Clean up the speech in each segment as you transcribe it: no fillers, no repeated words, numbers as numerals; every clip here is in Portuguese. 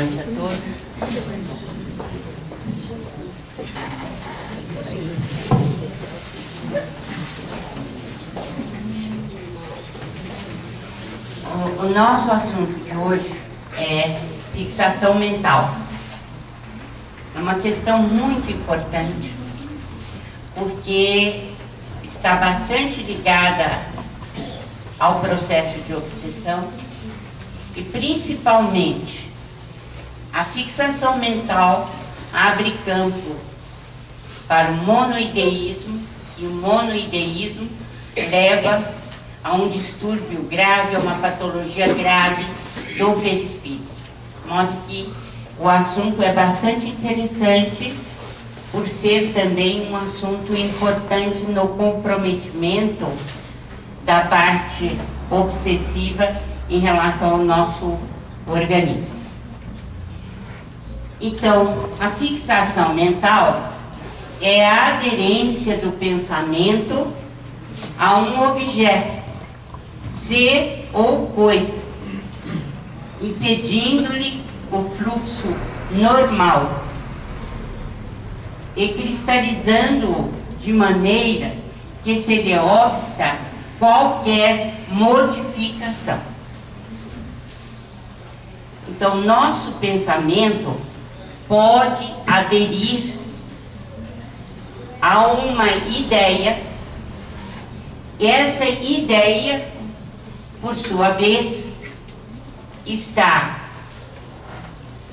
noite a todos. O nosso assunto de hoje é fixação mental. É uma questão muito importante, porque está bastante ligada ao processo de obsessão e, principalmente, a fixação mental abre campo para o monoideísmo, e o monoideísmo leva a um distúrbio grave, a uma patologia grave do perispírito. De modo que o assunto é bastante interessante, por ser também um assunto importante no comprometimento da parte obsessiva em relação ao nosso organismo. Então, a fixação mental é a aderência do pensamento a um objeto, ser ou coisa, impedindo-lhe o fluxo normal e cristalizando-o de maneira que se lhe obsta qualquer modificação. Então, nosso pensamento pode aderir a uma ideia, e essa ideia, por sua vez, está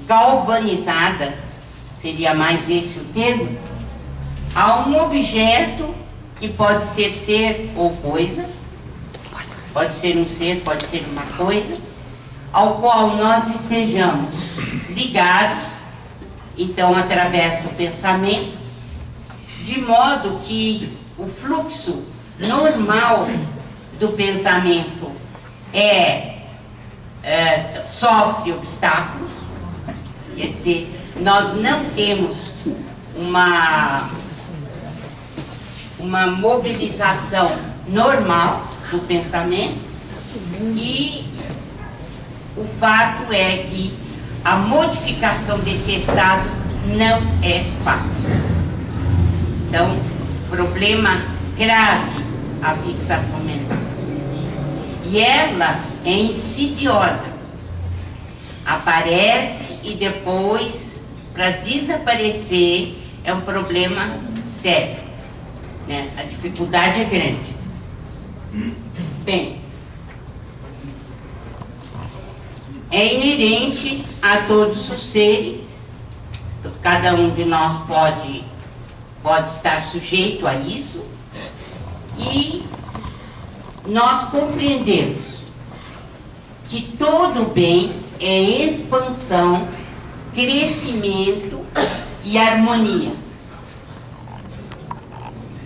galvanizada, seria mais esse o termo, a um objeto que pode ser ou coisa, pode ser um ser, pode ser uma coisa, ao qual nós estejamos ligados, então, através do pensamento, de modo que o fluxo normal do pensamento sofre obstáculos, quer dizer, nós não temos uma mobilização normal do pensamento, e o fato é que a modificação desse estado não é fácil. Então, problema grave a fixação mental. E ela é insidiosa. Aparece e depois, para desaparecer, é um problema sério, né? A dificuldade é grande. Bem, é inerente a todos os seres, cada um de nós pode estar sujeito a isso, e nós compreendemos que todo bem é expansão, crescimento e harmonia.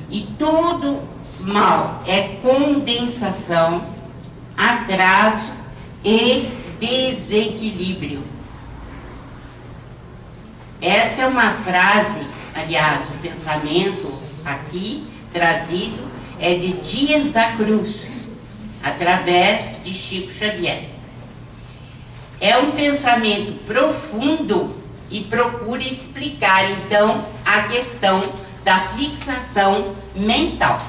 E todo mal é condensação, atraso e desequilíbrio. Esta é uma frase, aliás, o pensamento aqui trazido é de Dias da Cruz, através de Chico Xavier. É um pensamento profundo e procura explicar, então, a questão da fixação mental.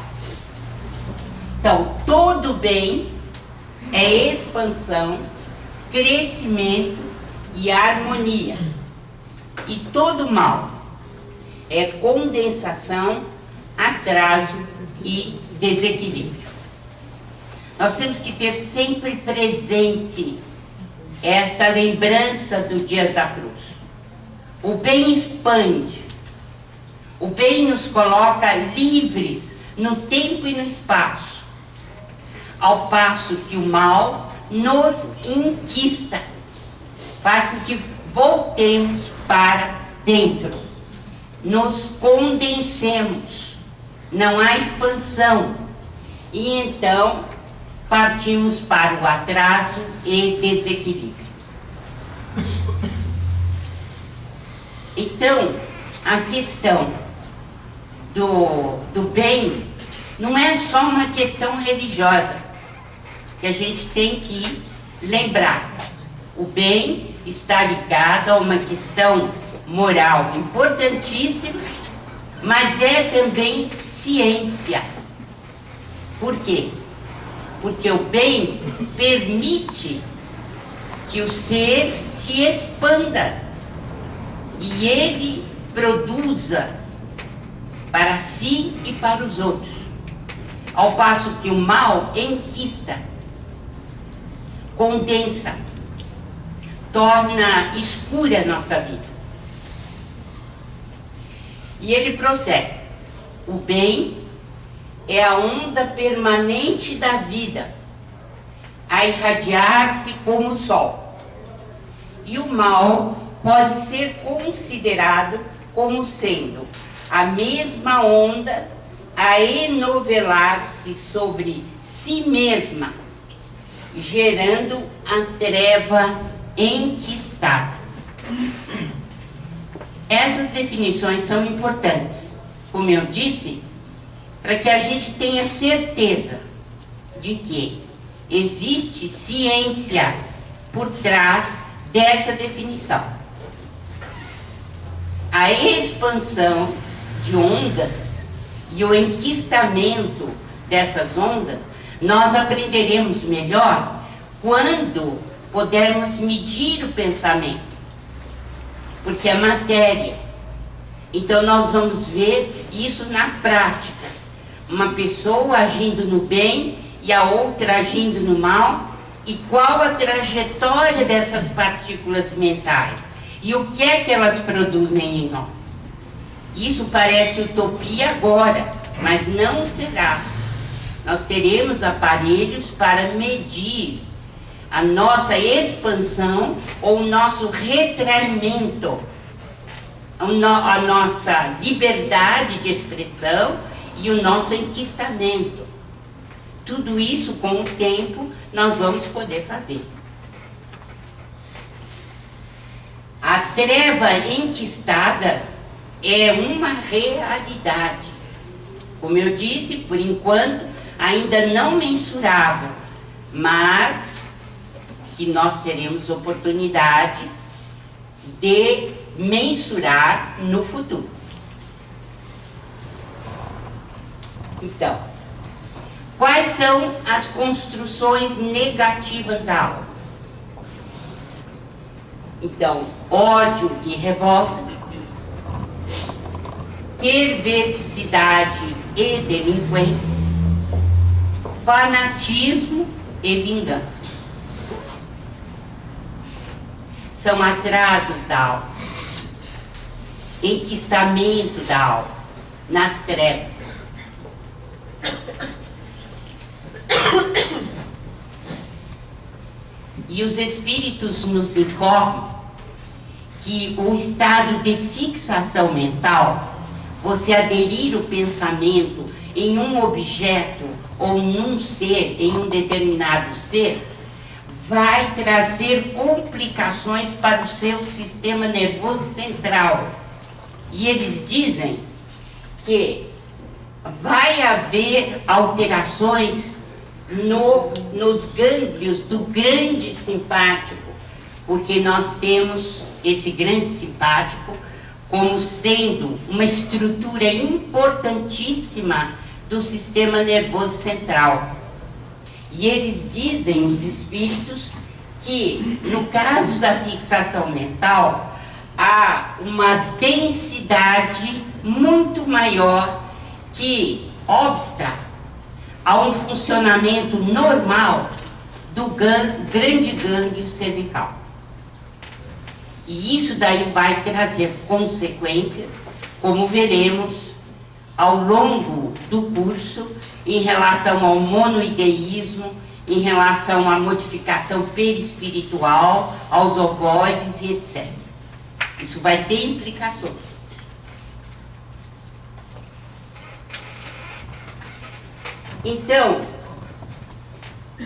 Então, todo bem é expansão, crescimento e harmonia. E todo mal é condensação, atraso e desequilíbrio. Nós temos que ter sempre presente esta lembrança do Dias da Cruz. O bem expande, o bem nos coloca livres no tempo e no espaço, ao passo que o mal nos enquista, faz com que voltemos para dentro, nos condensemos, não há expansão, e então partimos para o atraso e desequilíbrio. Então, a questão do bem não é só uma questão religiosa, que a gente tem que lembrar. O bem está ligado a uma questão moral importantíssima, mas é também ciência. Por quê? Porque o bem permite que o ser se expanda e ele produza para si e para os outros, ao passo que o mal enquista, condensa, torna escura a nossa vida. E ele prossegue: o bem é a onda permanente da vida, a irradiar-se como o sol. E o mal pode ser considerado como sendo a mesma onda a enovelar-se sobre si mesma, gerando a treva enquistada. Essas definições são importantes, como eu disse, para que a gente tenha certeza de que existe ciência por trás dessa definição. A expansão de ondas e o enquistamento dessas ondas, nós aprenderemos melhor quando pudermos medir o pensamento, porque é matéria. Então nós vamos ver isso na prática. Uma pessoa agindo no bem e a outra agindo no mal, e qual a trajetória dessas partículas mentais e o que é que elas produzem em nós. Isso parece utopia agora, mas não será. Nós teremos aparelhos para medir a nossa expansão ou o nosso retraimento, a nossa liberdade de expressão e o nosso enquistamento. Tudo isso, com o tempo, nós vamos poder fazer. A treva enquistada é uma realidade. Como eu disse, por enquanto, ainda não mensurável, mas que nós teremos oportunidade de mensurar no futuro. Então, quais são as construções negativas da alma? Então, ódio e revolta, perversidade e delinquência, fanatismo e vingança. São atrasos da alma, enquistamento da alma, nas trevas. E os espíritos nos informam que o estado de fixação mental, você aderir o pensamento em um objeto ou num ser, em um determinado ser, vai trazer complicações para o seu sistema nervoso central. E eles dizem que vai haver alterações nos gânglios do grande simpático, porque nós temos esse grande simpático como sendo uma estrutura importantíssima do sistema nervoso central. E eles dizem, os espíritos, que no caso da fixação mental há uma densidade muito maior que obsta a um funcionamento normal do grande gânglio cervical. E isso daí vai trazer consequências, como veremos ao longo do curso, em relação ao monoideísmo, em relação à modificação perispiritual, aos ovoides e etc. Isso vai ter implicações. Então,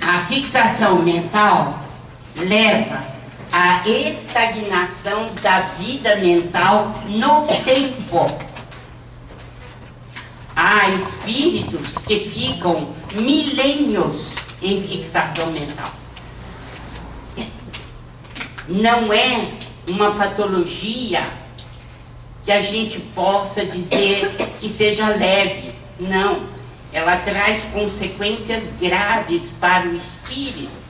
a fixação mental leva à estagnação da vida mental no tempo. Há espíritos que ficam milênios em fixação mental. não é uma patologia que a gente possa dizer que seja leve. Não, ela traz consequências graves para o espírito.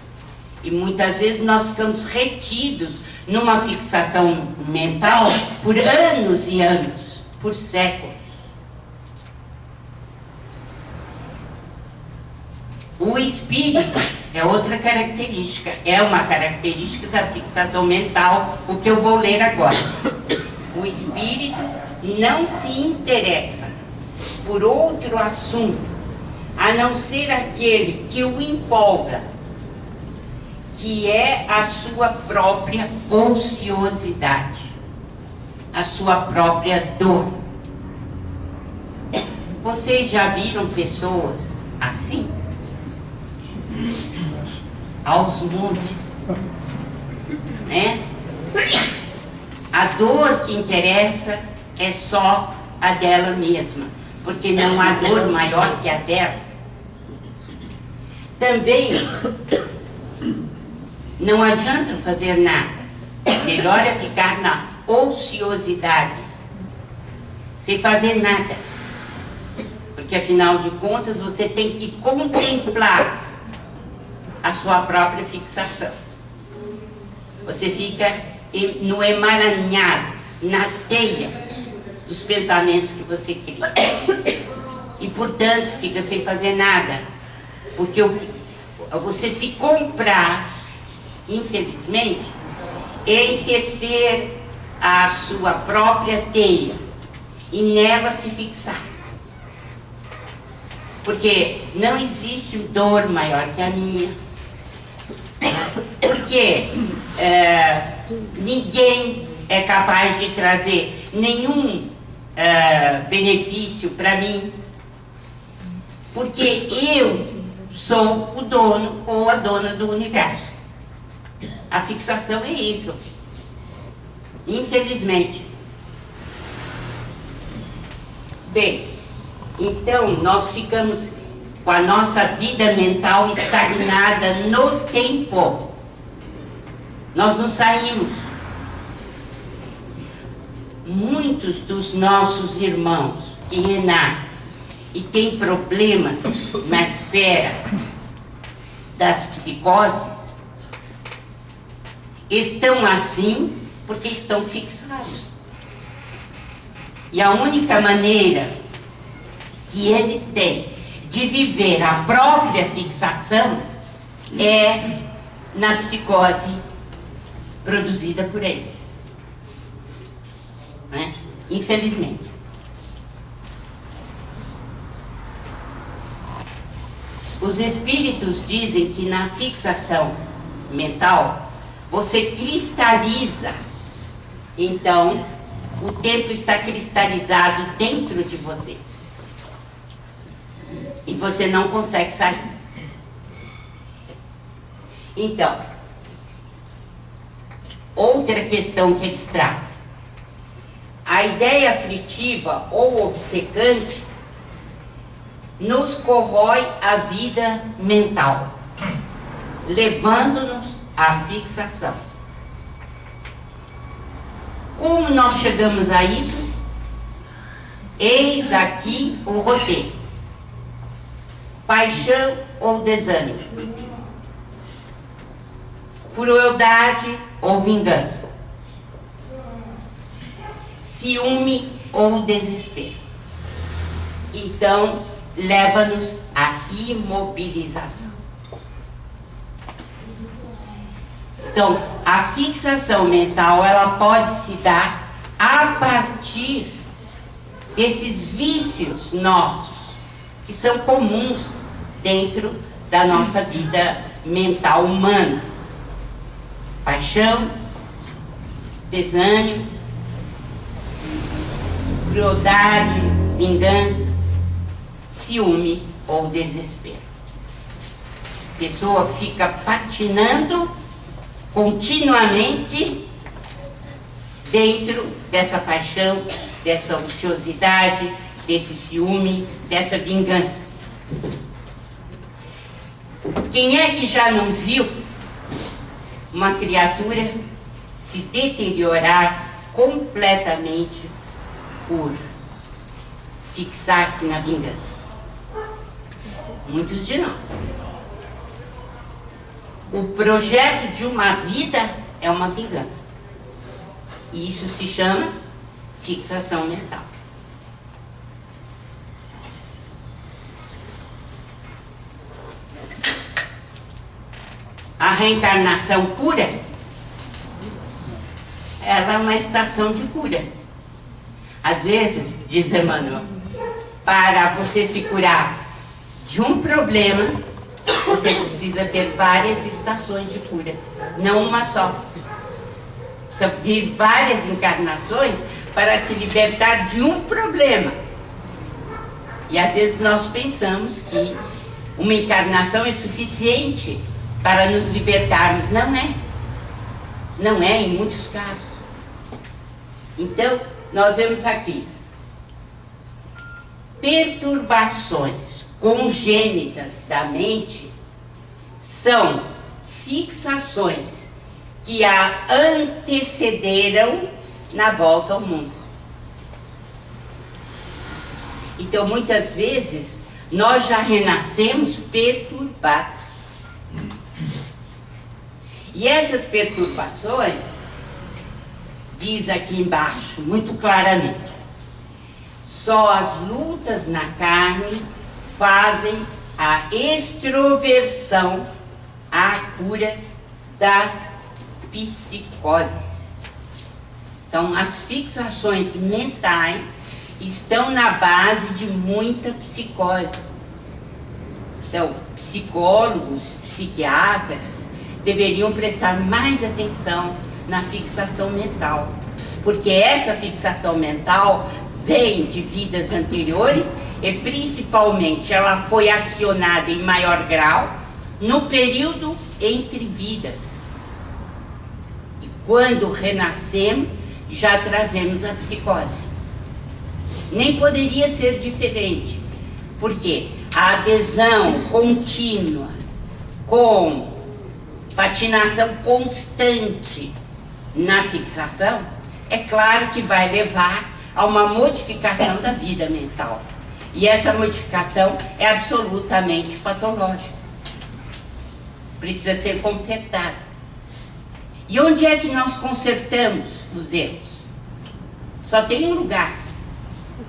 E muitas vezes nós ficamos retidos numa fixação mental por anos e anos, por séculos. O espírito é outra característica, é uma característica da fixação mental, o que eu vou ler agora. O espírito não se interessa por outro assunto, a não ser aquele que o empolga, que é a sua própria ociosidade, a sua própria dor. Vocês já viram pessoas assim? Aos montes, né? A dor que interessa é só a dela mesma, porque não há dor maior que a dela. Também não adianta fazer nada, melhor é ficar na ociosidade, sem fazer nada, porque afinal de contas você tem que contemplar a sua própria fixação. Você fica no emaranhado, na teia dos pensamentos que você cria. E, portanto, fica sem fazer nada. Porque você se compraz, infelizmente, em tecer a sua própria teia e nela se fixar. Porque não existe dor maior que a minha. Porque ninguém é capaz de trazer nenhum benefício para mim. Porque eu sou o dono ou a dona do universo. A fixação é isso. Infelizmente. Bem, então nós ficamos com a nossa vida mental estagnada no tempo. Nós não saímos. Muitos dos nossos irmãos que renascem e têm problemas na esfera das psicoses estão assim porque estão fixados. E a única maneira que eles têm de viver a própria fixação é na psicose produzida por eles, né? Infelizmente. Os espíritos dizem que na fixação mental você cristaliza, então o tempo está cristalizado dentro de você. E você não consegue sair. Então, outra questão que eles trazem. A ideia aflitiva ou obcecante nos corrói a vida mental, levando-nos à fixação. Como nós chegamos a isso? Eis aqui o roteiro. Paixão ou desânimo, crueldade ou vingança, ciúme ou desespero. Então, leva-nos à imobilização. Então, a fixação mental, ela pode se dar a partir desses vícios nossos, que são comuns dentro da nossa vida mental humana. Paixão, desânimo, crueldade, vingança, ciúme ou desespero. A pessoa fica patinando continuamente dentro dessa paixão, dessa ociosidade, desse ciúme, dessa vingança. Quem é que já não viu uma criatura se deteriorar completamente por fixar-se na vingança. Muitos de nós. O projeto de uma vida é uma vingança. E isso se chama fixação mental. A reencarnação pura, ela é uma estação de cura. Às vezes, diz Emmanuel, para você se curar de um problema, você precisa ter várias estações de cura, não uma só. Precisa vir várias encarnações para se libertar de um problema. E às vezes nós pensamos que uma encarnação é suficiente para nos libertarmos. Não é. Não é em muitos casos. Então, nós vemos aqui perturbações congênitas da mente são fixações que a antecederam na volta ao mundo. Então, muitas vezes, nós já renascemos perturbados. E essas perturbações, diz aqui embaixo, muito claramente, só as lutas na carne fazem a extroversão, a cura das psicoses. Então, as fixações mentais estão na base de muita psicose. Então, psicólogos, psiquiatras deveriam prestar mais atenção na fixação mental, porque essa fixação mental vem de vidas anteriores e principalmente ela foi acionada em maior grau no período entre vidas. E quando renascemos, já trazemos a psicose. Nem poderia ser diferente, porque a adesão contínua com patinação constante na fixação, é claro que vai levar a uma modificação da vida mental. E essa modificação é absolutamente patológica. Precisa ser consertada. E onde é que nós consertamos os erros? Só tem um lugar: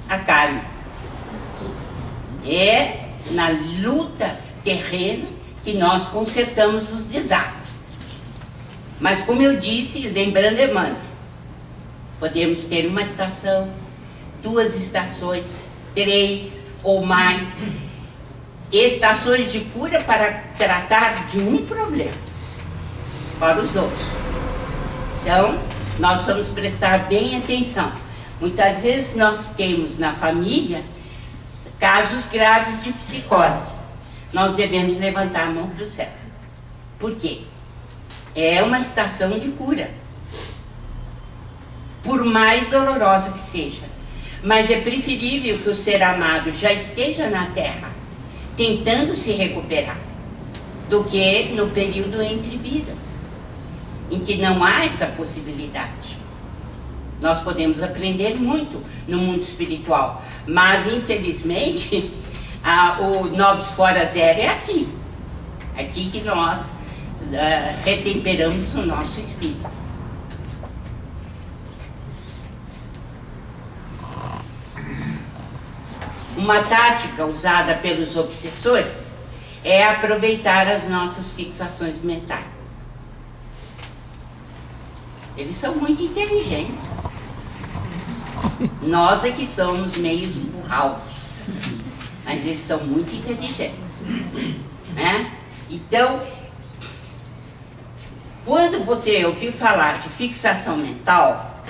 a carne. É na luta terrena que nós consertamos os desastres. Mas como eu disse, lembrando Emmanuel, podemos ter uma estação, 2 estações, 3 ou mais estações de cura para tratar de um problema para os outros. Então, nós vamos prestar bem atenção. Muitas vezes nós temos na família casos graves de psicose. Nós devemos levantar a mão para o céu. Por quê? É uma estação de cura, por mais dolorosa que seja. Mas é preferível que o ser amado já esteja na terra, tentando se recuperar, do que no período entre vidas, em que não há essa possibilidade. Nós podemos aprender muito no mundo espiritual, mas infelizmente o Novos Fora Zero é aqui. Aqui que nós retemperamos o nosso espírito. Uma tática usada pelos obsessores é aproveitar as nossas fixações mentais. Eles são muito inteligentes. Nós é que somos meio burraus, mas eles são muito inteligentes, né? Então, quando você ouvir falar de fixação mental,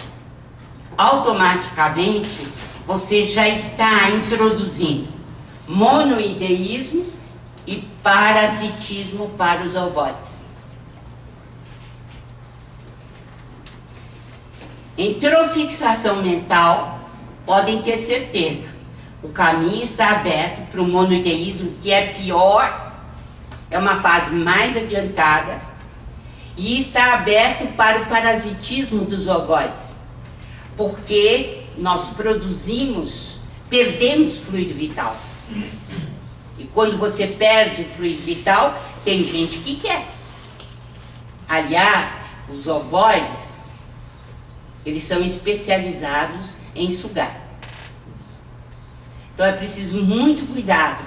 automaticamente você já está introduzindo monoideísmo e parasitismo para os ovoides. Entrou fixação mental, podem ter certeza, o caminho está aberto para o monoideísmo, que é pior, é uma fase mais adiantada, e está aberto para o parasitismo dos ovoides, porque nós perdemos fluido vital. E quando você perde fluido vital, tem gente que quer. Aliás, os ovoides, eles são especializados em sugar. Então é preciso muito cuidado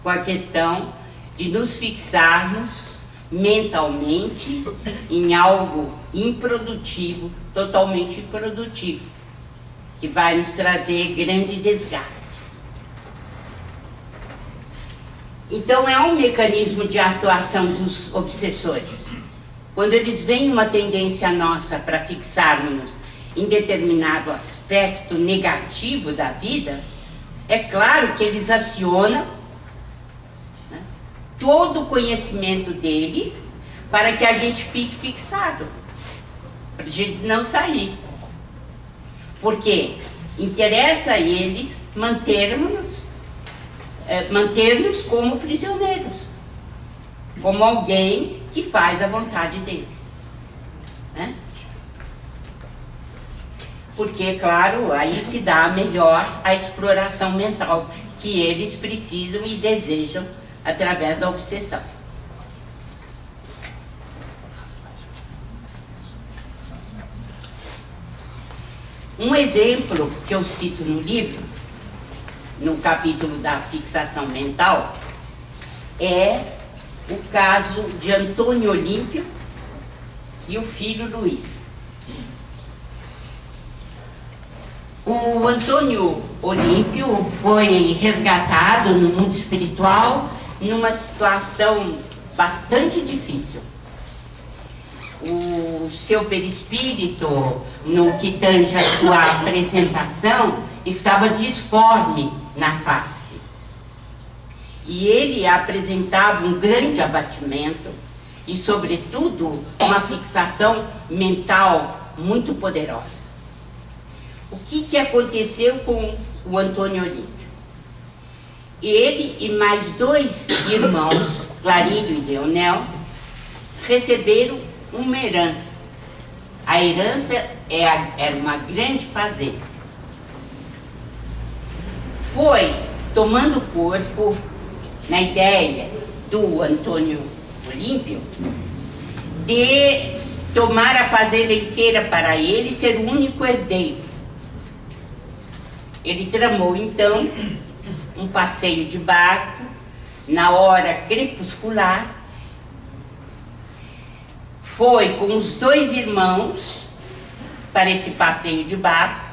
com a questão de nos fixarmos mentalmente em algo improdutivo, totalmente improdutivo, que vai nos trazer grande desgaste. Então é um mecanismo de atuação dos obsessores. Quando eles veem uma tendência nossa para fixarmos em determinado aspecto negativo da vida, é claro que eles acionam, né, todo o conhecimento deles para que a gente fique fixado, para a gente não sair. Porque interessa a eles manter-nos como prisioneiros, como alguém que faz a vontade deles, né? Porque, claro, aí se dá melhor a exploração mental que eles precisam e desejam através da obsessão. Um exemplo que eu cito no livro, no capítulo da fixação mental, é o caso de Antônio Olímpio e o filho Luiz. O Antônio Olímpio foi resgatado no mundo espiritual numa situação bastante difícil. O seu perispírito, no que tange a sua apresentação, estava disforme na face. E ele apresentava um grande abatimento e, sobretudo, uma fixação mental muito poderosa. O que aconteceu com o Antônio Olímpio? Ele e mais 2 irmãos, Clarindo e Leonel, receberam uma herança. A herança era uma grande fazenda. Foi tomando corpo, na ideia do Antônio Olímpio, de tomar a fazenda inteira para ele e ser o único herdeiro. Ele tramou, então, um passeio de barco na hora crepuscular. Foi com os 2 irmãos para esse passeio de barco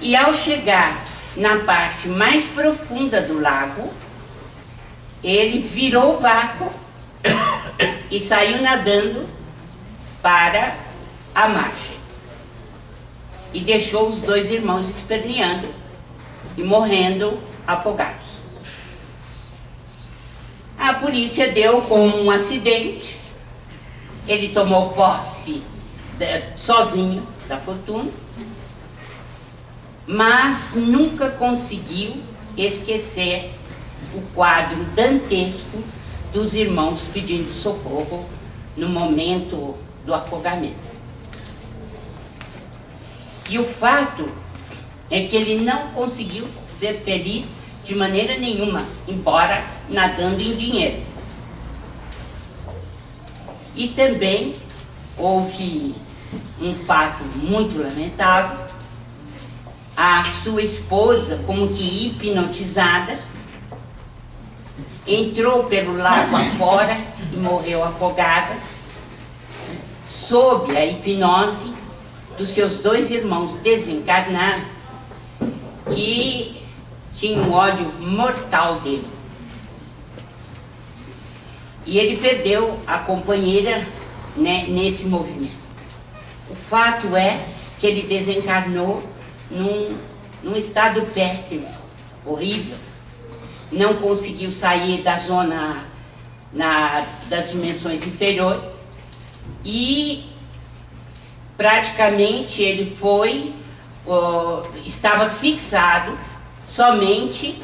e, ao chegar na parte mais profunda do lago, ele virou o barco e saiu nadando para a margem. E deixou os 2 irmãos esperneando e morrendo afogados. A polícia deu como um acidente. Ele tomou posse sozinho da fortuna, mas nunca conseguiu esquecer o quadro dantesco dos irmãos pedindo socorro no momento do afogamento. E o fato é que ele não conseguiu ser feliz de maneira nenhuma, embora nadando em dinheiro. E também houve um fato muito lamentável. A sua esposa, como que hipnotizada, entrou pelo lago afora e morreu afogada, sob a hipnose dos seus 2 irmãos desencarnados, que tinham ódio mortal dele. E ele perdeu a companheira, né, nesse movimento. O fato é que ele desencarnou num estado péssimo, horrível. Não conseguiu sair da zona das dimensões inferiores e praticamente ele estava fixado somente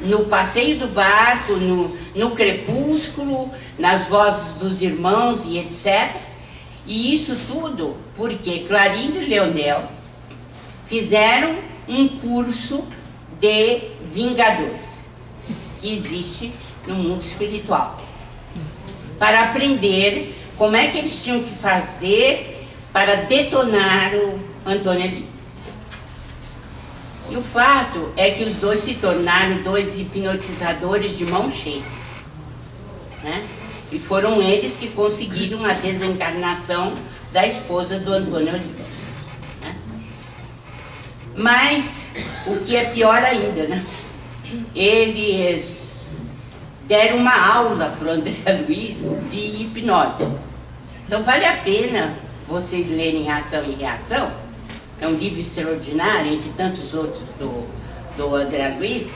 no passeio do barco, no crepúsculo, nas vozes dos irmãos e etc. E isso tudo porque Clarindo e Leonel fizeram um curso de vingadores que existe no mundo espiritual, para aprender como é que eles tinham que fazer para detonar o Antônio Olímpio. E o fato é que os dois se tornaram dois hipnotizadores de mão cheia, né? E foram eles que conseguiram a desencarnação da esposa do Antônio Olímpio, né? Mas o que é pior ainda, né? Eles deram uma aula para o André Luiz de hipnose. Então vale a pena vocês lerem Ação e Reação. É um livro extraordinário, entre tantos outros do André Luiz,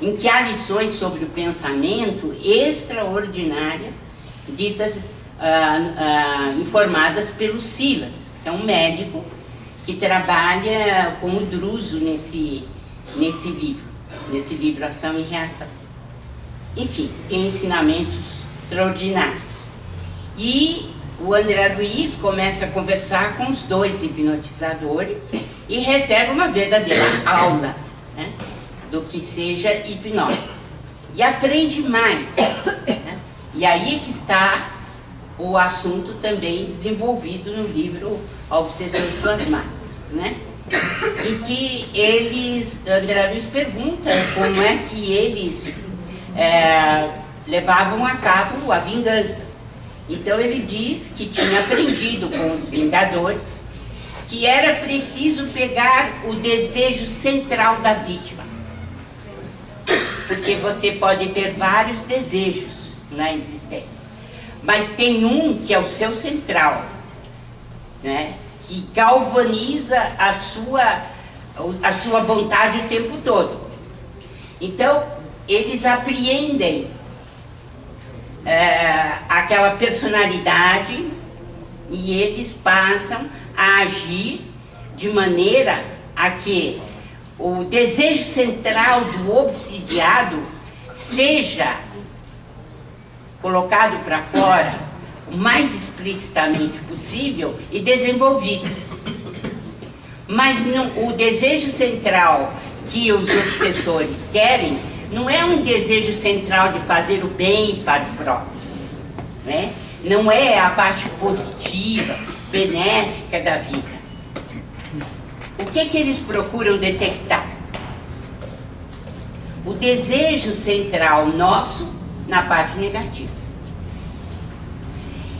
em que há lições sobre o pensamento extraordinárias, ditas, informadas pelo Silas, que é um médico que trabalha com o Druso nesse livro Ação e Reação. Enfim, tem ensinamentos extraordinários. E o André Luiz começa a conversar com os dois hipnotizadores e recebe uma verdadeira aula, né, do que seja hipnose. E aprende mais, né? E aí que está o assunto também desenvolvido no livro A Obsessão de Suas Massas, né? Em que André Luiz pergunta como é que eles levavam a cabo a vingança. Então ele diz que tinha aprendido com os Vingadores que era preciso pegar o desejo central da vítima. Porque você pode ter vários desejos na existência, mas tem um que é o seu central, né? Que galvaniza a sua vontade o tempo todo. Então eles apreendem aquela personalidade e eles passam a agir de maneira a que o desejo central do obsidiado seja colocado para fora o mais explicitamente possível e desenvolvido. Mas o desejo central que os obsessores querem não é um desejo central de fazer o bem para o próximo, né? Não é a parte positiva, benéfica da vida. O que eles procuram detectar? O desejo central nosso na parte negativa.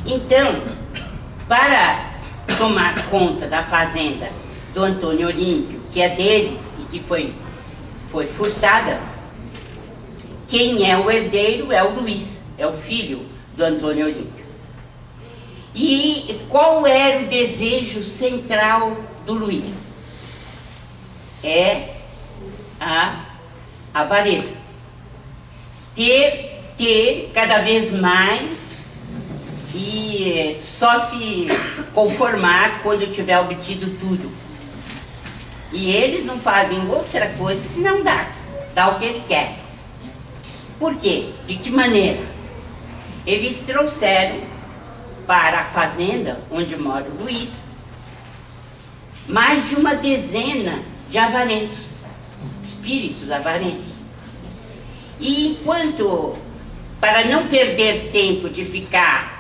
Então, para tomar conta da fazenda do Antônio Olímpio, que é deles e que foi furtada, quem é o herdeiro é o Luiz, é o filho do Antônio Olímpio. E qual era o desejo central do Luiz? É a avareza. Ter cada vez mais e só se conformar quando tiver obtido tudo. E eles não fazem outra coisa senão dar o que ele quer. Por quê? De que maneira? Eles trouxeram para a fazenda onde mora o Luiz mais de uma dezena de avarentos, espíritos avarentos. E enquanto, para não perder tempo de ficar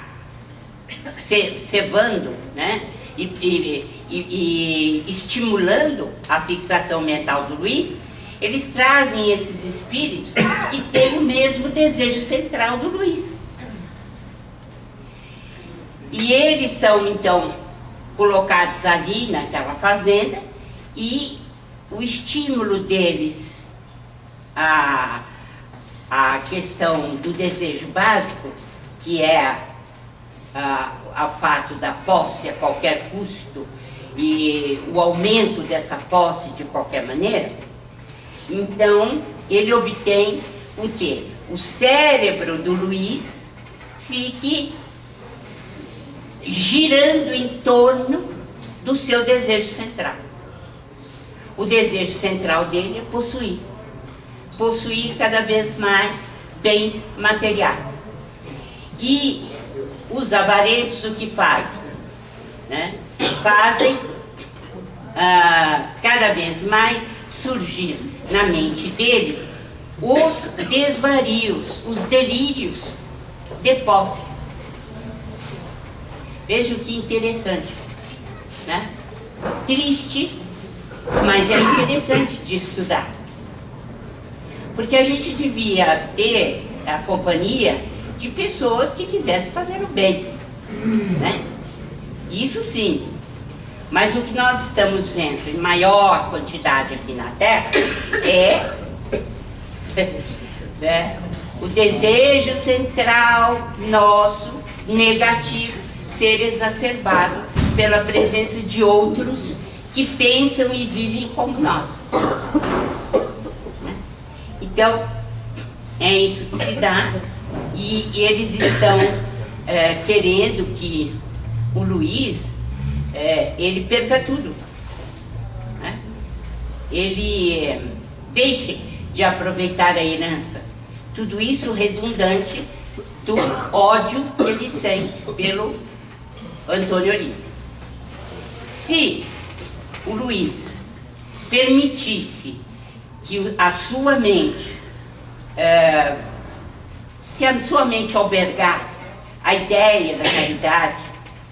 cevando, né, e estimulando a fixação mental do Luiz, eles trazem esses espíritos que têm o mesmo desejo central do Luiz. E eles são, então, colocados ali naquela fazenda e o estímulo deles à questão do desejo básico, que é o fato da posse a qualquer custo e o aumento dessa posse de qualquer maneira. Então, ele obtém o quê? O cérebro do Luiz fique girando em torno do seu desejo central. O desejo central dele é possuir. possuir cada vez mais bens materiais. E os avarentos o que fazem? Né? Fazem cada vez mais surgir na mente deles os desvarios, os delírios de posse. Vejam que interessante, né? Triste, mas é interessante de estudar. Porque a gente devia ter a companhia de pessoas que quisessem fazer o bem, né? Isso sim. Mas o que nós estamos vendo em maior quantidade aqui na Terra é o desejo central nosso, negativo, ser exacerbado pela presença de outros que pensam e vivem como nós. Então, é isso que se dá, e eles estão querendo que o Luiz, ele perca tudo, né? Ele deixe de aproveitar a herança. Tudo isso redundante do ódio que ele sente pelo Antônio Olímpio. Se o Luiz permitisse que a sua mente, se a sua mente albergasse a ideia da caridade,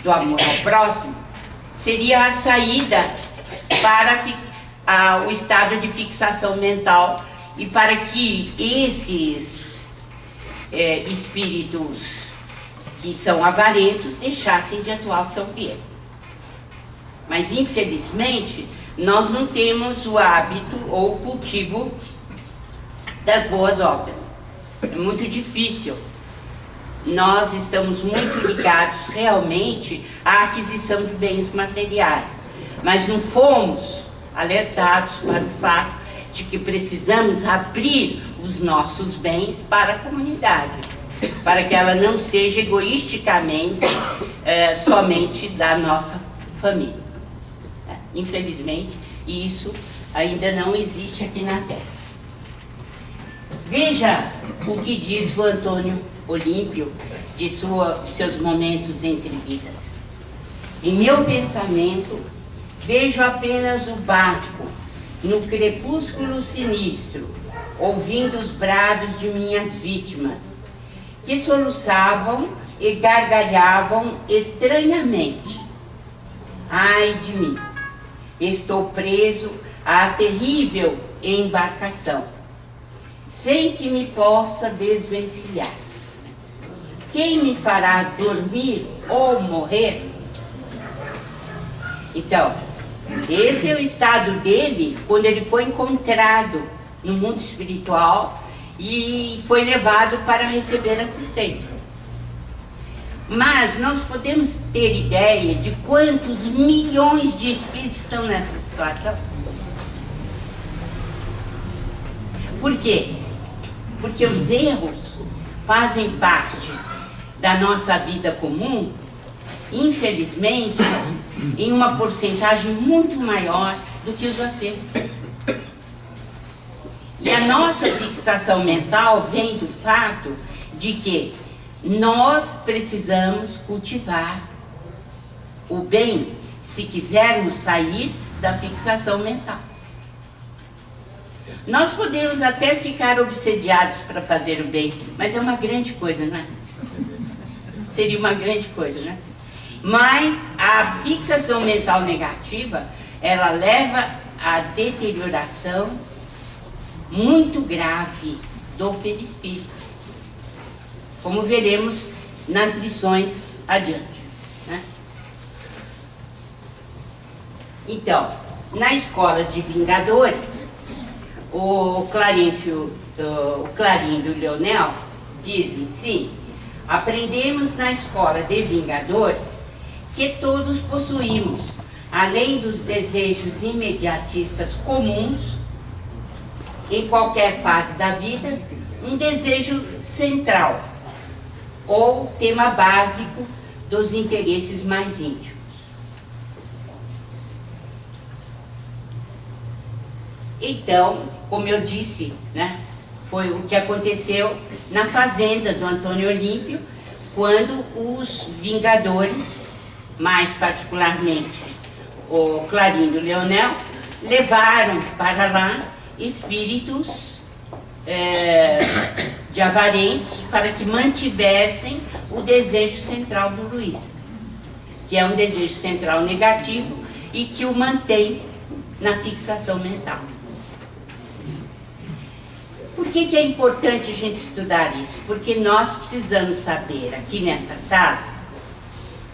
do amor ao próximo, seria a saída para o estado de fixação mental e para que esses espíritos que são avarentos deixassem de atuar sobre ele. Mas, infelizmente, nós não temos o hábito ou o cultivo das boas obras. É muito difícil. Nós estamos muito ligados realmente à aquisição de bens materiais, mas não fomos alertados para o fato de que precisamos abrir os nossos bens para a comunidade, para que ela não seja egoisticamente somente da nossa família. Infelizmente, isso ainda não existe aqui na Terra. Veja o que diz o Antônio Olímpio de seus momentos entre vidas. Em meu pensamento, vejo apenas o barco no crepúsculo sinistro, ouvindo os brados de minhas vítimas, que soluçavam e gargalhavam estranhamente. Ai de mim! Estou preso à terrível embarcação, sem que me possa desvencilhar. Quem me fará dormir ou morrer? Então, esse é o estado dele quando ele foi encontrado no mundo espiritual e foi levado para receber assistência. Mas nós podemos ter ideia de quantos milhões de espíritos estão nessa situação? Por quê? Porque os erros fazem parte da nossa vida comum, infelizmente, em uma porcentagem muito maior do que os acertos. E a nossa fixação mental vem do fato de que nós precisamos cultivar o bem se quisermos sair da fixação mental. Nós podemos até ficar obsediados para fazer o bem, mas é uma grande coisa, não é? Seria uma grande coisa, né? Mas a fixação mental negativa, ela leva à deterioração muito grave do perispírito, como veremos nas lições adiante, né? Então, na escola de Vingadores, o Clarindo e o Leonel dizem, sim, aprendemos na escola de Vingadores que todos possuímos, além dos desejos imediatistas comuns, em qualquer fase da vida, um desejo central, ou tema básico dos interesses mais íntimos. Então, como eu disse, né, Foi o que aconteceu na fazenda do Antônio Olímpio, quando os Vingadores, mais particularmente o Clarindo Leonel, levaram para lá espíritos de avarentes para que mantivessem o desejo central do Luiz, que é um desejo central negativo e que o mantém na fixação mental. Por que é importante a gente estudar isso? Porque nós precisamos saber, aqui nesta sala,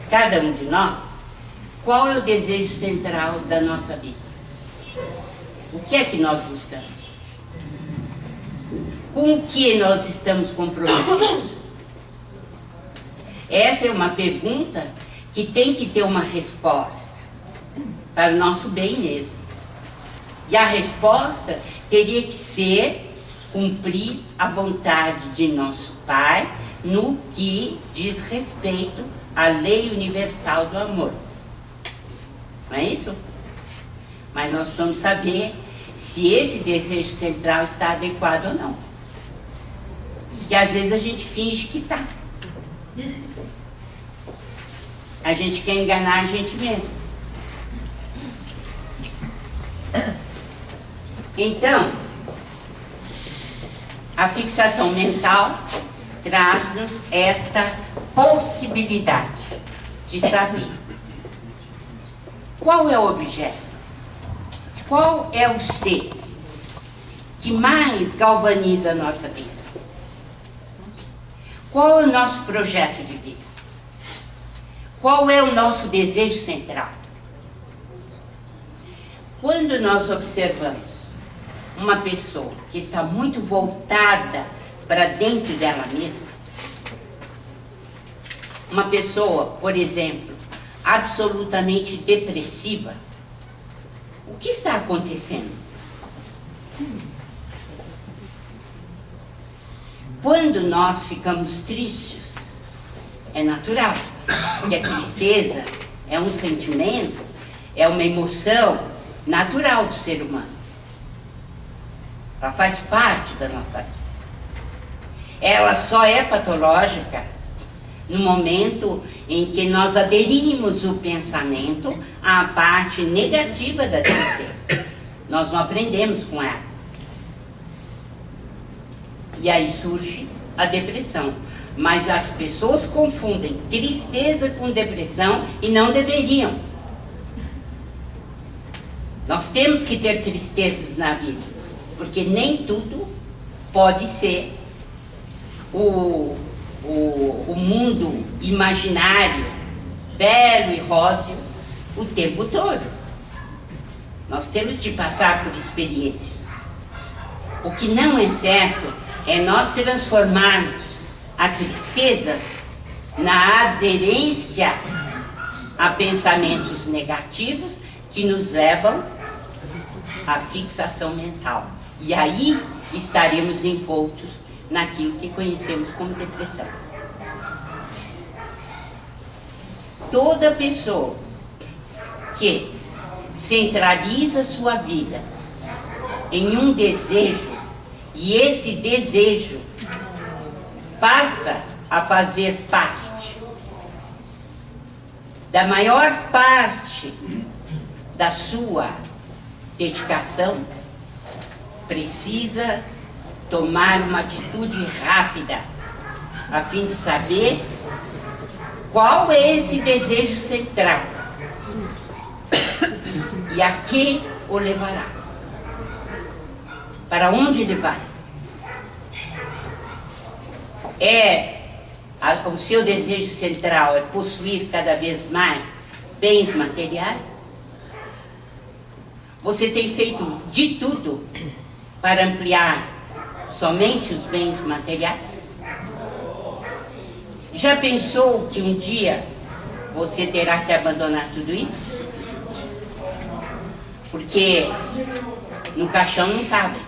cada um de nós, qual é o desejo central da nossa vida. O que é que nós buscamos? Com o que nós estamos comprometidos? Essa é uma pergunta que tem que ter uma resposta para o nosso bem mesmo. E a resposta teria que ser cumprir a vontade de nosso Pai no que diz respeito à lei universal do amor. Não é isso? Mas nós precisamos saber se esse desejo central está adequado ou não. Porque às vezes a gente finge que está. A gente quer enganar a gente mesmo. Então, a fixação mental traz-nos esta possibilidade de saber qual é o objeto, qual é o ser que mais galvaniza a nossa vida, qual é o nosso projeto de vida, qual é o nosso desejo central. Quando nós observamos uma pessoa que está muito voltada para dentro dela mesma, uma pessoa, por exemplo, absolutamente depressiva, o que está acontecendo? Quando nós ficamos tristes, é natural, porque a tristeza é um sentimento, é uma emoção natural do ser humano. Ela faz parte da nossa vida. Ela só é patológica no momento em que nós aderimos o pensamento à parte negativa da tristeza. Nós não aprendemos com ela. E aí surge a depressão. Mas as pessoas confundem tristeza com depressão e não deveriam. Nós temos que ter tristezas na vida, porque nem tudo pode ser o mundo imaginário, belo e róseo, o tempo todo. Nós temos de passar por experiências. O que não é certo é nós transformarmos a tristeza na aderência a pensamentos negativos que nos levam à fixação mental. E aí estaremos envoltos naquilo que conhecemos como depressão. Toda pessoa que centraliza sua vida em um desejo, e esse desejo passa a fazer parte da maior parte da sua dedicação, precisa tomar uma atitude rápida, a fim de saber qual é esse desejo central e a que o levará. Para onde ele vai? O seu desejo central é possuir cada vez mais bens materiais? Você tem feito de tudo para ampliar somente os bens materiais? Já pensou que um dia você terá que abandonar tudo isso? Porque no caixão não cabe.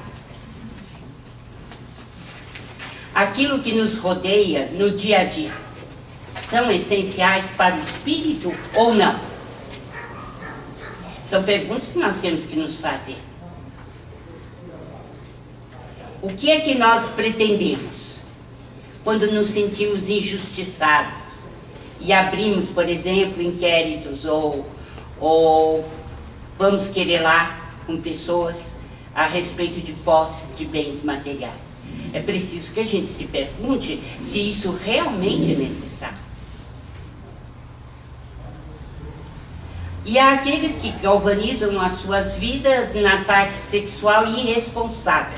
Aquilo que nos rodeia no dia a dia são essenciais para o espírito ou não? São perguntas que nós temos que nos fazer. O que é que nós pretendemos quando nos sentimos injustiçados e abrimos, por exemplo, inquéritos ou vamos querelar com pessoas a respeito de posses de bens materiais? É preciso que a gente se pergunte se isso realmente é necessário. E há aqueles que galvanizam as suas vidas na parte sexual irresponsável.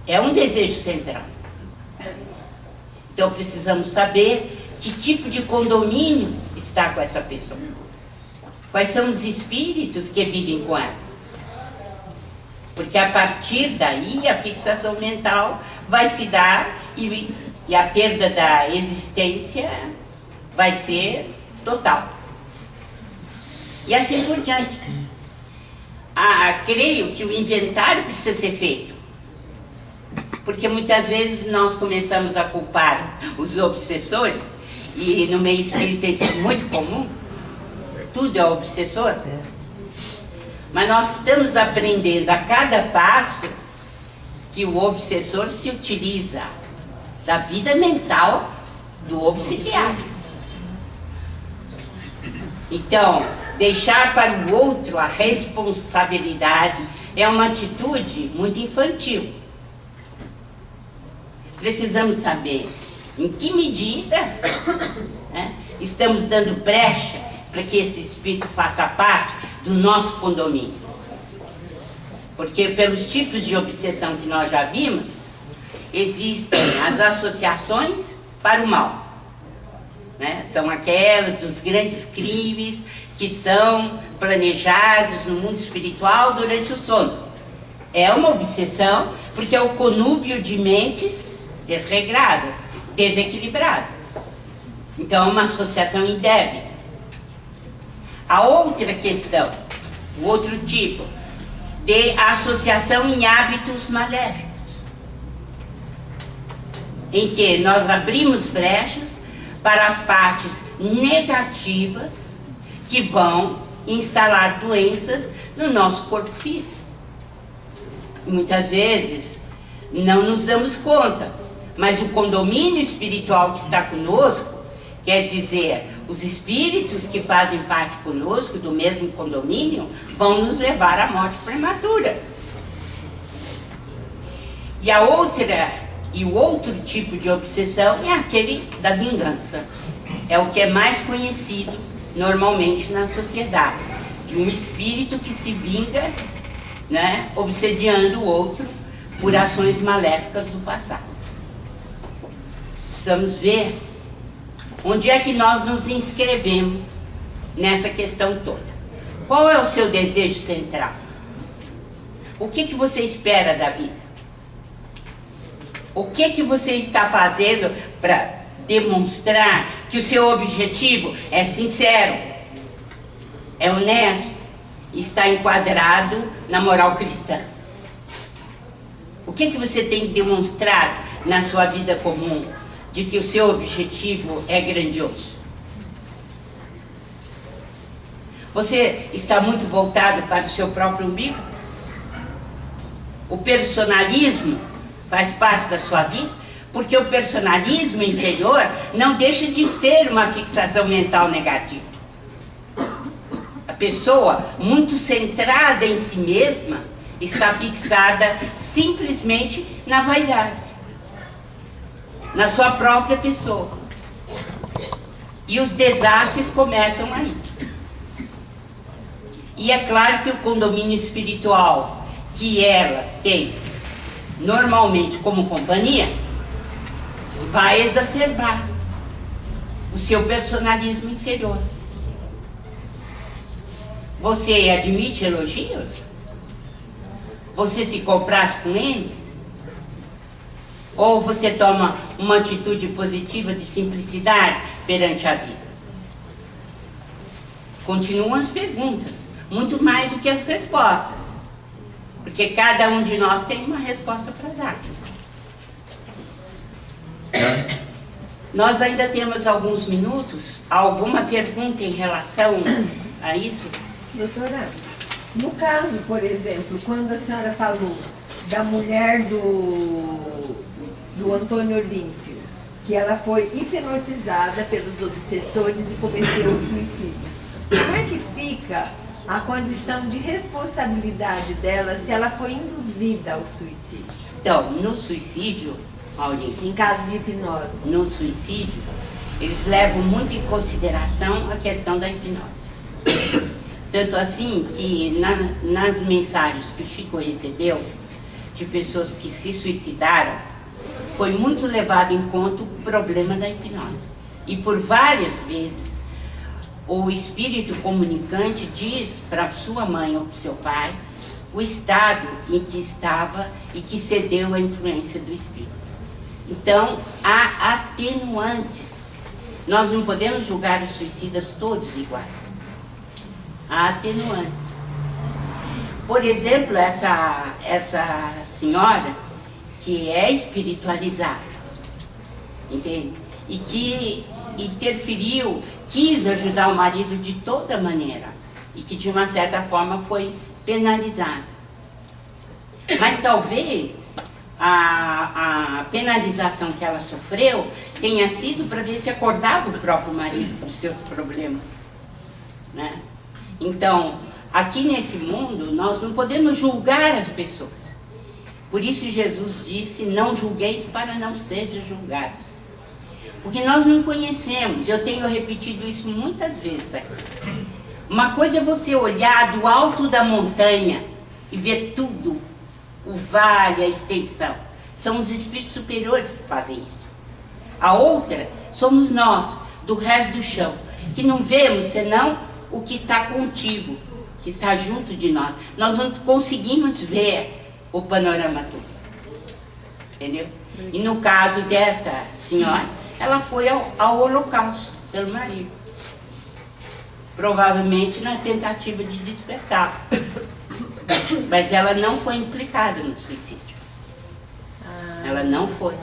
É um desejo central. Então precisamos saber que tipo de condomínio está com essa pessoa. Quais são os espíritos que vivem com ela. Porque a partir daí a fixação mental vai se dar e a perda da existência vai ser total. E assim por diante. Creio que o inventário precisa ser feito. Porque muitas vezes nós começamos a culpar os obsessores, e no meio espírita isso é muito comum, tudo é obsessor. Mas nós estamos aprendendo a cada passo que o obsessor se utiliza da vida mental do obsidiado. Então, deixar para o outro a responsabilidade é uma atitude muito infantil. Precisamos saber em que medida estamos dando brecha para que esse espírito faça parte do nosso condomínio. Porque pelos tipos de obsessão que nós já vimos, existem as associações para o mal. São aquelas dos grandes crimes que são planejados no mundo espiritual durante o sono. É uma obsessão porque é o conúbio de mentes desregradas, desequilibradas. Então é uma associação indébita. A outra questão, o outro tipo, de associação em hábitos maléficos, em que nós abrimos brechas para as partes negativas que vão instalar doenças no nosso corpo físico. Muitas vezes não nos damos conta, mas o condomínio espiritual que está conosco, quer dizer, os espíritos que fazem parte conosco do mesmo condomínio, vão nos levar à morte prematura. E o outro tipo de obsessão é aquele da vingança. É o que é mais conhecido normalmente na sociedade, de um espírito que se vinga, obsediando o outro por ações maléficas do passado. Precisamos ver onde é que nós nos inscrevemos nessa questão toda. Qual é o seu desejo central? O que você espera da vida? O que você está fazendo para demonstrar que o seu objetivo é sincero, é honesto, está enquadrado na moral cristã? O que você tem demonstrado na sua vida comum de que o seu objetivo é grandioso? Você está muito voltado para o seu próprio umbigo? O personalismo faz parte da sua vida? Porque o personalismo inferior não deixa de ser uma fixação mental negativa. A pessoa muito centrada em si mesma está fixada simplesmente na vaidade, na sua própria pessoa. E os desastres começam aí. E é claro que o condomínio espiritual que ela tem normalmente como companhia vai exacerbar o seu personalismo inferior. Você admite elogios? Você se compraz com eles? Ou você toma uma atitude positiva de simplicidade perante a vida? Continuam as perguntas, muito mais do que as respostas, porque cada um de nós tem uma resposta para dar. Nós ainda temos alguns minutos. Alguma pergunta em relação a isso? Doutora, no caso, por exemplo, quando a senhora falou da mulher do Antônio Olímpio, que ela foi hipnotizada pelos obsessores e cometeu o suicídio. Como é que fica a condição de responsabilidade dela se ela foi induzida ao suicídio? Então, no suicídio, Maurinho, em caso de hipnose, no suicídio, eles levam muito em consideração a questão da hipnose. Tanto assim que nas mensagens que o Chico recebeu de pessoas que se suicidaram, foi muito levado em conta o problema da hipnose. E por várias vezes, o espírito comunicante diz para sua mãe ou para seu pai o estado em que estava e que cedeu à influência do espírito. Então, há atenuantes. Nós não podemos julgar os suicidas todos iguais. Há atenuantes. Por exemplo, essa senhora que é espiritualizada, entende? E que interferiu, quis ajudar o marido de toda maneira e que de uma certa forma foi penalizada. Mas talvez a penalização que ela sofreu tenha sido para ver se acordava o próprio marido dos seus problemas, né? Então, aqui nesse mundo, nós não podemos julgar as pessoas. Por isso Jesus disse, não julgueis para não serdes julgados. Porque nós não conhecemos, eu tenho repetido isso muitas vezes aqui. Uma coisa é você olhar do alto da montanha e ver tudo, o vale, a extensão. São os espíritos superiores que fazem isso. A outra somos nós, do resto do chão, que não vemos senão o que está contigo, que está junto de nós. Nós não conseguimos ver o panorama todo. Entendeu? E no caso desta senhora, ela foi ao holocausto pelo marido. Provavelmente na tentativa de despertar. Mas ela não foi implicada no suicídio. Ela não foi.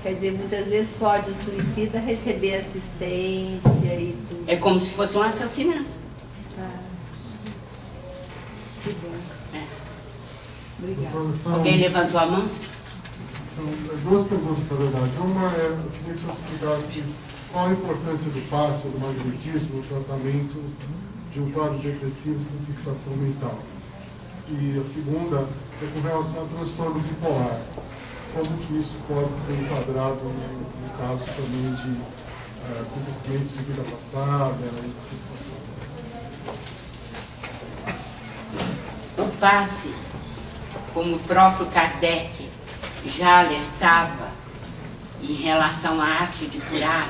Quer dizer, muitas vezes pode o suicida receber assistência e tudo. É como se fosse um assassinato. Que bom. Obrigada. Alguém levantou a mão? São duas perguntas, na verdade. Uma é, eu queria que você explicasse qual a importância do passe, do magnetismo, no tratamento de um quadro depressivo com fixação mental. E a segunda é com relação ao transtorno bipolar. Como que isso pode ser enquadrado no caso também de acontecimentos de vida passada e fixação? O passe, como o próprio Kardec já alertava em relação à arte de curar,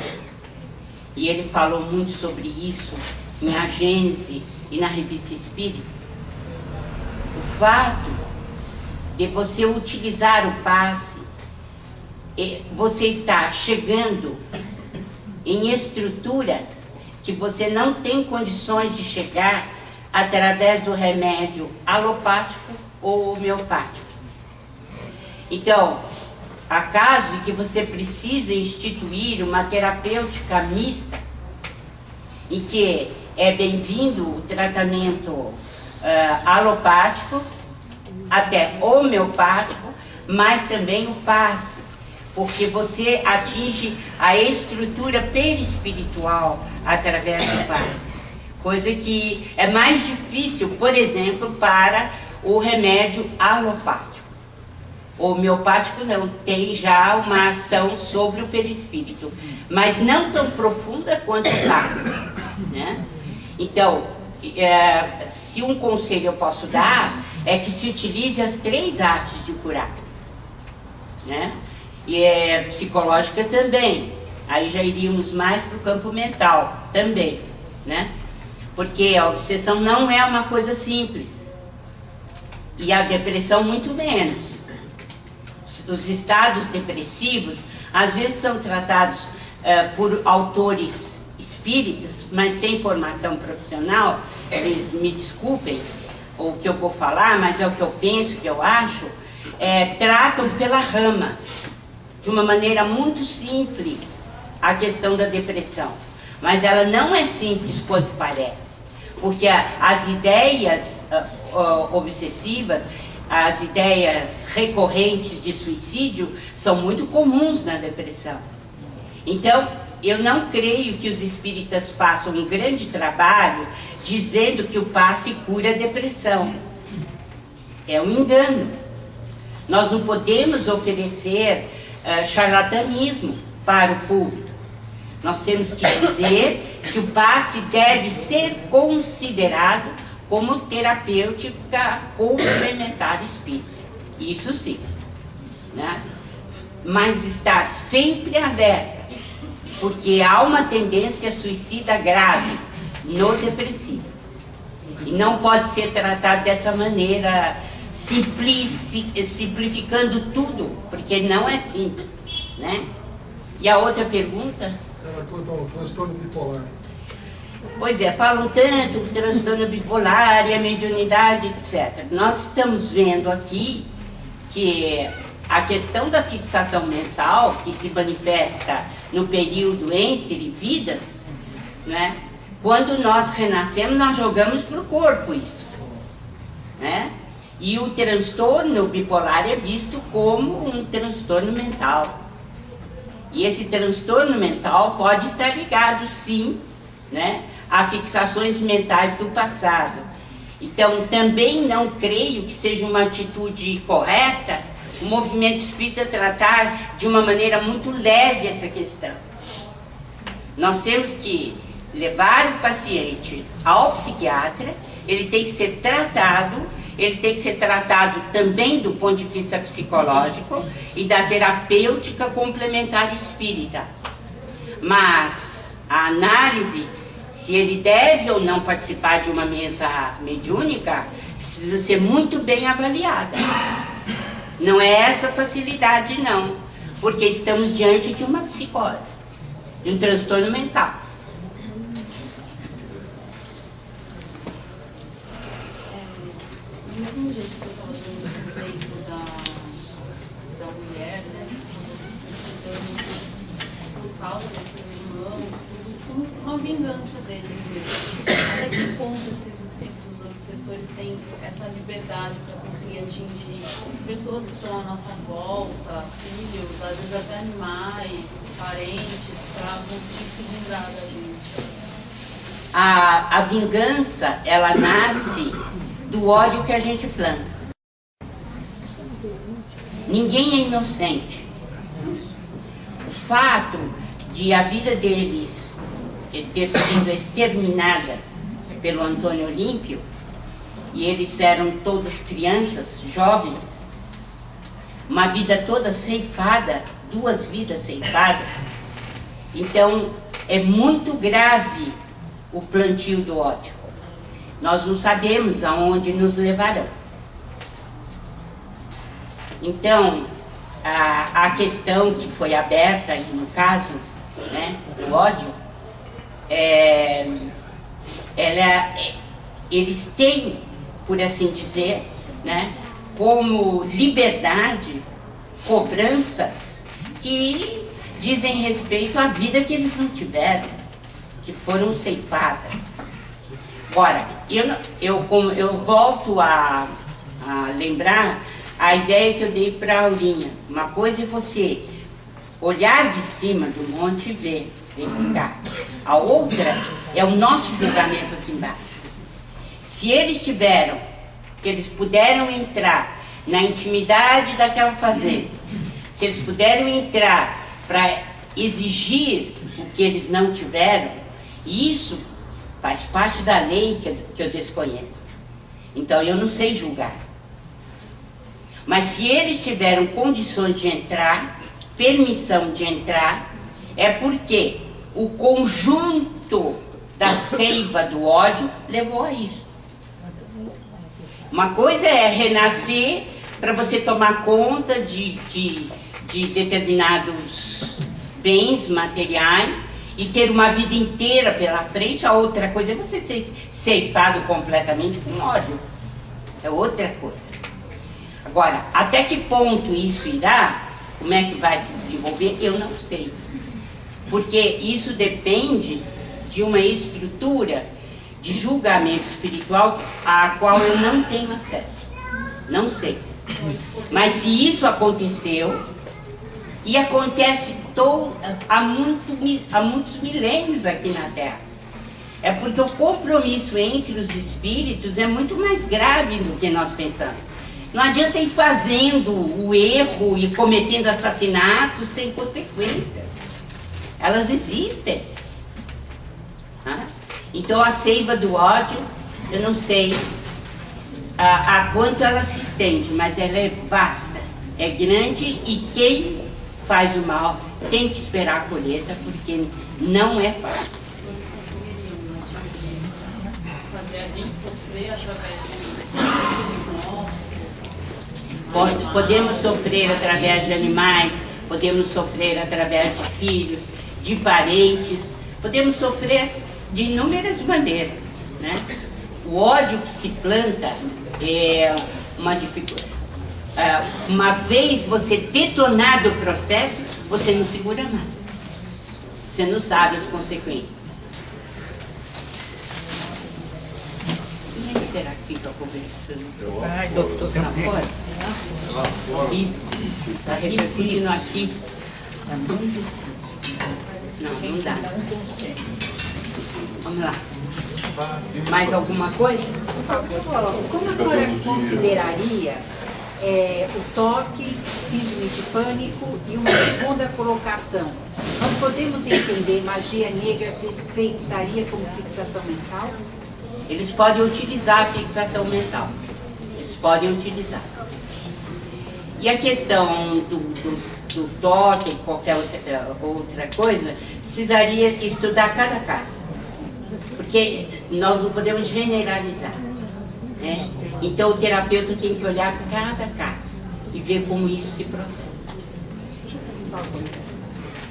e ele falou muito sobre isso em A Gênese e na Revista Espírita, o fato de você utilizar o passe, você está chegando em estruturas que você não tem condições de chegar através do remédio alopático ou homeopático. Então, há casos que você precisa instituir uma terapêutica mista, em que é bem-vindo o tratamento alopático, até homeopático, mas também o passe, porque você atinge a estrutura perispiritual através do passe. Coisa que é mais difícil, por exemplo, para o remédio alopático. O homeopático não, tem já uma ação sobre o perispírito, mas não tão profunda quanto o passe, né? Então, se um conselho eu posso dar, é que se utilize as 3 artes de curar, né? E psicológica também, aí já iríamos mais para o campo mental também, né? Porque a obsessão não é uma coisa simples, e a depressão muito menos. Os estados depressivos, às vezes são tratados por autores espíritas, mas sem formação profissional, eles me desculpem o que eu vou falar, mas é o que eu penso, que eu acho, tratam pela rama, de uma maneira muito simples, a questão da depressão. Mas ela não é simples quanto parece, porque as ideias obsessivas, as ideias recorrentes de suicídio são muito comuns na depressão. Então, eu não creio que os espíritas façam um grande trabalho dizendo que o passe cura a depressão. É um engano. Nós não podemos oferecer charlatanismo para o público. Nós temos que dizer que o passe deve ser considerado como terapêutica complementar espírita. Isso sim, né? Mas estar sempre alerta, porque há uma tendência suicida grave no depressivo. E não pode ser tratado dessa maneira, simplificando tudo, porque não é simples, né? E a outra pergunta? Era quanto ao transtorno bipolar. Pois é, falam tanto do transtorno bipolar e a mediunidade, etc. Nós estamos vendo aqui que a questão da fixação mental, que se manifesta no período entre vidas, né? Quando nós renascemos, nós jogamos para o corpo isso, né? E o transtorno bipolar é visto como um transtorno mental. E esse transtorno mental pode estar ligado, sim, né, a fixações mentais do passado. Então, também não creio que seja uma atitude correta o movimento espírita tratar de uma maneira muito leve essa questão. Nós temos que levar o paciente ao psiquiatra, ele tem que ser tratado, ele tem que ser tratado também do ponto de vista psicológico e da terapêutica complementar espírita. Mas a análise, se ele deve ou não participar de uma mesa mediúnica, precisa ser muito bem avaliada. Não é essa facilidade, não, porque estamos diante de uma psicose, de um transtorno mental. Do mesmo jeito que você estava dando o exemplo da mulher, né, por causa desses irmãos, como uma vingança deles mesmo. Até que ponto esses espíritos obsessores têm essa liberdade para conseguir atingir pessoas que estão à nossa volta, filhos, às vezes até animais, parentes, para conseguir se vingar da gente? A vingança, ela nasce do ódio que a gente planta. Ninguém é inocente. O fato de a vida deles ter sido exterminada pelo Antônio Olímpio, e eles eram todas crianças, jovens, uma vida toda ceifada, 2 vidas ceifadas. Então, é muito grave o plantio do ódio. Nós não sabemos aonde nos levarão. Então, a questão que foi aberta aí no caso, né, do ódio, eles têm, por assim dizer, né, como liberdade, cobranças que dizem respeito à vida que eles não tiveram, que foram ceifadas. Ora, eu volto a lembrar a ideia que eu dei para a Aurinha. Uma coisa é você olhar de cima do monte e ver, verificar. A outra é o nosso julgamento aqui embaixo. Se eles puderam entrar na intimidade daquela fazenda, se eles puderam entrar para exigir o que eles não tiveram, isso faz parte da lei que eu desconheço. Então eu não sei julgar. Mas se eles tiveram condições de entrar, permissão de entrar, é porque o conjunto da seiva do ódio levou a isso. Uma coisa é renascer para você tomar conta de determinados bens materiais e ter uma vida inteira pela frente. A outra coisa é você ser ceifado completamente com ódio. É outra coisa. Agora, até que ponto isso irá, como é que vai se desenvolver, eu não sei. Porque isso depende de uma estrutura de julgamento espiritual a qual eu não tenho acesso. Não sei. Mas se isso aconteceu, e acontece há muitos milênios aqui na Terra, é porque o compromisso entre os espíritos é muito mais grave do que nós pensamos. Não adianta ir fazendo o erro e cometendo assassinatos sem consequências. Elas existem. Então a seiva do ódio, eu não sei a quanto ela se estende, mas ela é vasta, é grande, e quem faz o mal tem que esperar a colheita, porque não é fácil. Eles conseguiriam fazer a gente sofrer através de nós? Podemos sofrer através de animais, podemos sofrer através de filhos, de parentes, podemos sofrer de inúmeras maneiras, né? O ódio que se planta é uma dificuldade. Uma vez você detonado o processo, você não segura mais. Você não sabe as consequências. E aí, será que fica conversando? Ai, doutor, tá fora? Está repercutindo aqui. Não dá. Vamos lá. Mais alguma coisa? Como a senhora consideraria o toque, síndrome de pânico e uma segunda colocação? Nós podemos entender magia negra feitiçaria como fixação mental? Eles podem utilizar a fixação mental. Eles podem utilizar. E a questão do toque, qualquer outra coisa, precisaria estudar cada caso. Porque nós não podemos generalizar, né? Então o terapeuta tem que olhar cada caso e ver como isso se processa.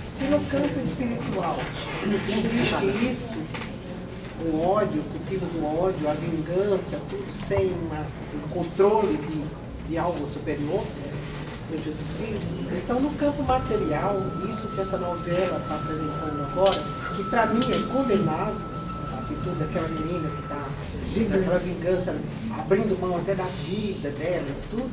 Se no campo espiritual existe isso, o ódio, o cultivo do ódio, a vingança, tudo sem um controle de algo superior, de Jesus Cristo, então no campo material, isso que essa novela está apresentando agora, que para mim é condenável, atitude daquela menina que está daquela vingança, abrindo mão até da vida dela e tudo,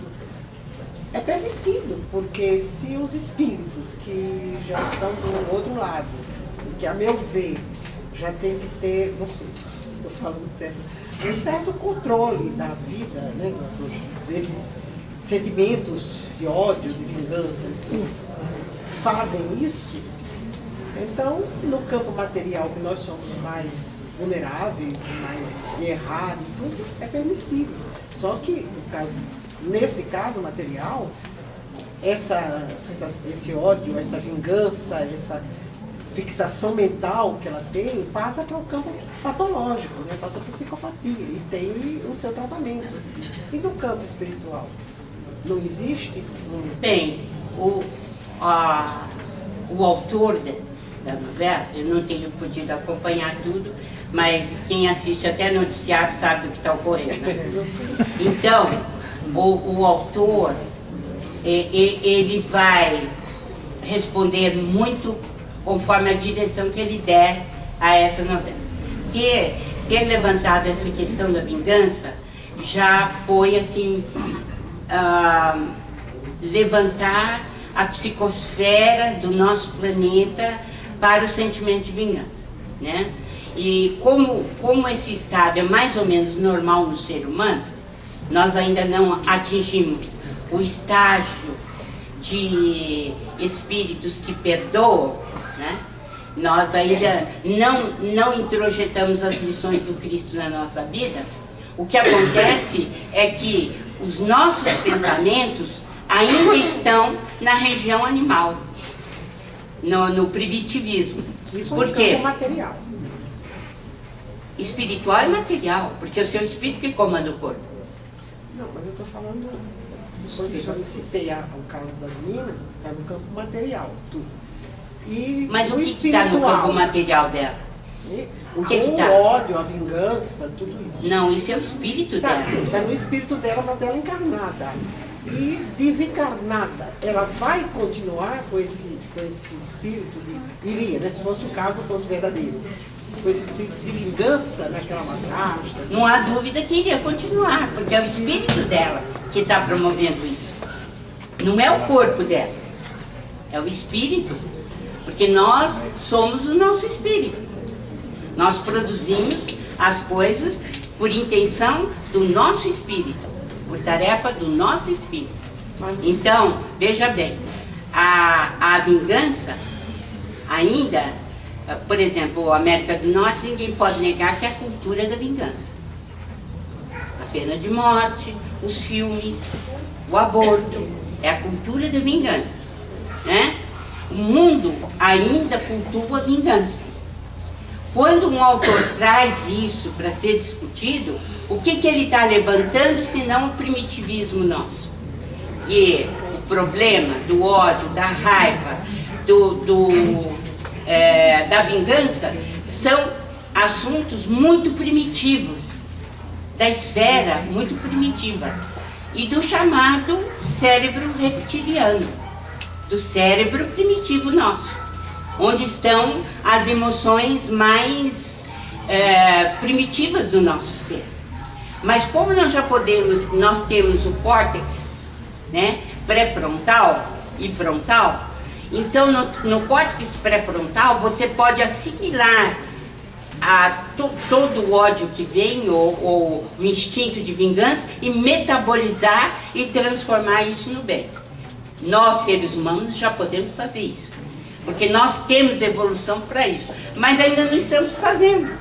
é permitido, porque se os espíritos que já estão do outro lado, que a meu ver já tem que ter, não sei se estou falando certo, um certo controle da vida, né, desses sentimentos de ódio, de vingança, fazem isso, então no campo material que nós somos mais vulneráveis, mais de errar e tudo, é permissível. Só que, neste caso material, esse ódio, essa vingança, essa fixação mental que ela tem, passa para o campo patológico, né? Passa para a psicopatia e tem o seu tratamento. E no campo espiritual? Não existe? Bem, o autor da novela, eu não tenho podido acompanhar tudo, mas quem assiste até noticiário sabe do que está ocorrendo, né? Então, o autor, ele vai responder muito conforme a direção que ele der a essa novela. Ter levantado essa questão da vingança já foi assim, levantar a psicosfera do nosso planeta para o sentimento de vingança, né? E como esse estado é mais ou menos normal no ser humano, nós ainda não atingimos o estágio de espíritos que perdoam, né? Nós ainda não introjetamos as lições do Cristo na nossa vida. O que acontece é que os nossos pensamentos ainda estão na região animal, no primitivismo. Isso Por quê? é um material. Espiritual e material, porque é o seu espírito que comanda o corpo. Não, mas eu estou falando, depois eu citei o caso da menina, está no campo material, tudo. E Mas o que está no campo material dela? O que está? O ódio, a vingança, tudo isso. Não, isso é o espírito dela. Sim, está no espírito dela, mas ela é encarnada. E desencarnada, ela vai continuar com esse espírito de... Iria, né? Se fosse o caso, fosse verdadeiro. com esse espírito de vingança naquela madrasta. Não há dúvida que iria continuar, porque é o espírito dela que está promovendo isso. Não é o corpo dela, é o espírito. Porque nós somos o nosso espírito. Nós produzimos as coisas por intenção do nosso espírito, por tarefa do nosso espírito. Então, veja bem, a vingança ainda, por exemplo, a América do Norte, ninguém pode negar que é a cultura da vingança. A pena de morte, os filmes, o aborto, é a cultura da vingança, né? O mundo ainda cultua a vingança. Quando um autor traz isso para ser discutido, o que ele está levantando senão o primitivismo nosso? E o problema do ódio, da raiva, da vingança são assuntos muito primitivos, da esfera muito primitiva e do chamado cérebro reptiliano, do cérebro primitivo nosso, onde estão as emoções mais primitivas do nosso ser. Mas como nós temos o córtex, né, pré-frontal e frontal, então no córtex pré-frontal você pode assimilar todo o ódio que vem, ou o instinto de vingança, e metabolizar e transformar isso no bem. Nós, seres humanos, já podemos fazer isso, porque nós temos evolução para isso, mas ainda não estamos fazendo.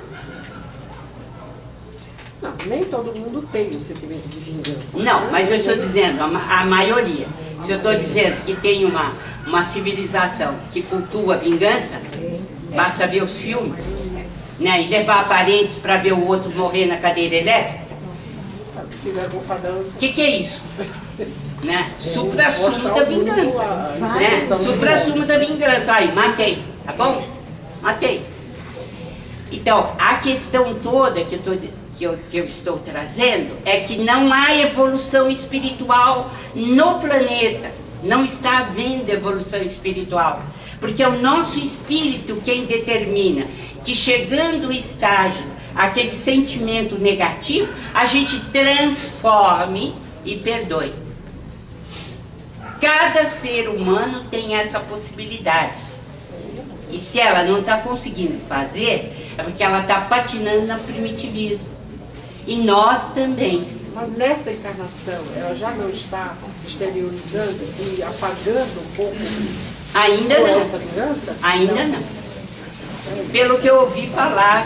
Não, nem todo mundo tem o sentimento de vingança. Não, mas eu estou dizendo, a maioria. Se eu estou dizendo que tem uma civilização que cultua a vingança, basta ver os filmes, né, e levar parentes para ver o outro morrer na cadeira elétrica. O que é isso? Né? Supra-sumo da vingança. Né? Supra-sumo da vingança. Aí, matei, tá bom? Matei. Então, a questão toda que eu estou trazendo é que não há evolução espiritual no planeta. Não está havendo evolução espiritual. Porque é o nosso espírito quem determina que, chegando o estágio, aquele sentimento negativo, a gente transforme e perdoe. Cada ser humano tem essa possibilidade. E se ela não está conseguindo fazer, é porque ela está patinando no primitivismo. E nós também. Mas nesta encarnação, ela já não está exteriorizando e apagando um pouco ainda não. essa vingança? Ainda não. Pelo que eu ouvi falar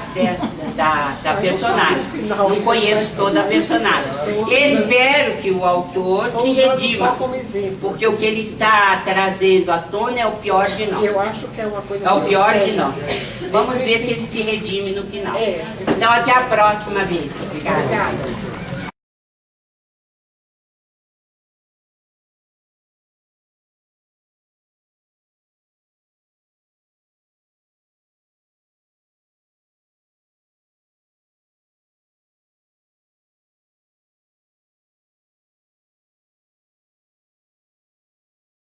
da personagem. Não conheço toda a personagem. Espero que o autor se redima, porque o que ele está trazendo à tona é o pior de nós. Eu acho que é uma coisa É o pior de séria. nós. Vamos ver se ele se redime no final. Então, até a próxima vez. Obrigada. Obrigada.